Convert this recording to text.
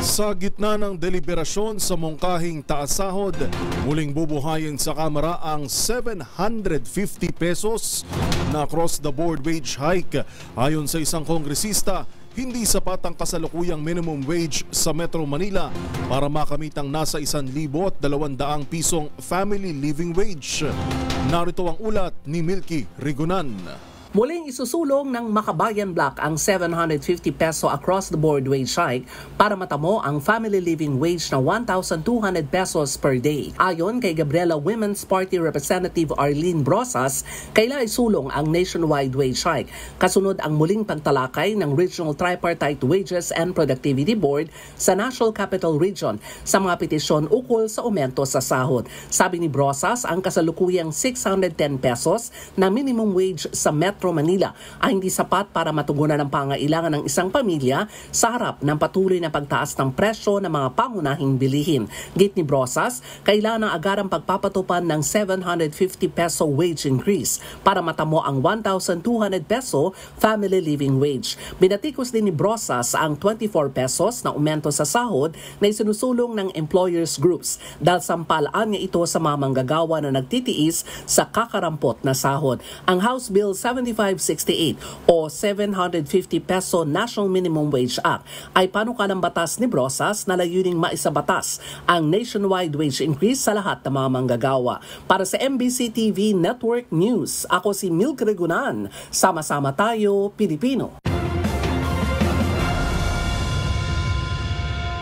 Sa gitna ng deliberasyon sa mungkahing taas sahod, muling bubuhayin sa Kamara ang 750 pesos na across-the-board wage hike. Ayon sa isang kongresista, hindi sapat ang kasalukuyang minimum wage sa Metro Manila para makamit ang nasa 1,200 pisong family living wage. Narito ang ulat ni Milky Rigunan. Muling isusulong ng Makabayan Bloc ang 750 peso across-the-board wage hike para matamo ang family living wage na 1,200 pesos per day. Ayon kay Gabriela Women's Party Representative Arlene Brosas, kaila isulong ang nationwide wage hike. Kasunod ang muling pagtalakay ng Regional Tripartite Wages and Productivity Board sa National Capital Region sa mga petisyon ukol sa aumento sa sahod. Sabi ni Brosas, ang kasalukuyang 610 pesos na minimum wage sa Metro Manila ay hindi sapat para matugunan ang pangailangan ng isang pamilya sa harap ng patuloy na pagtaas ng presyo ng mga pangunahing bilihin. Git ni Brosas, kailangan ng agarang pagpapatupan ng 750 peso wage increase para matamo ang 1,200 peso family living wage. Binatikos din ni Brosas ang 24 pesos na aumento sa sahod na isinusulong ng employers groups dahil sampalaan niya ito sa mga manggagawa na nagtitiis sa kakarampot na sahod. Ang House Bill 7568 o 750 peso National Minimum Wage Act ay panukalang batas ni Brosas na layuning maisabatas ang nationwide wage increase sa lahat ng mga manggagawa. Para sa MBC TV Network News, ako si Milky Rigunan. Sama-sama tayo, Pilipino.